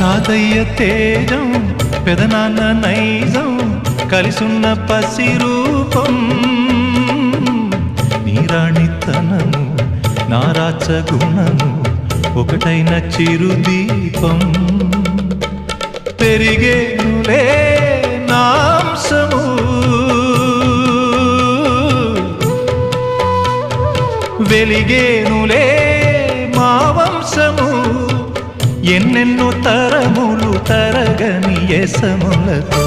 తాతయ్య తేజం పెదనాన్న నైజం కలిసున్న పసి రూపం నీరాణితనము నారాచ గుణము ఒకటైన చిరుదీపం పెరిగేనులే నాంసము వెలిగేనులే మా వంశము ఎన్నెన్నో తరములు తరగని యసములతో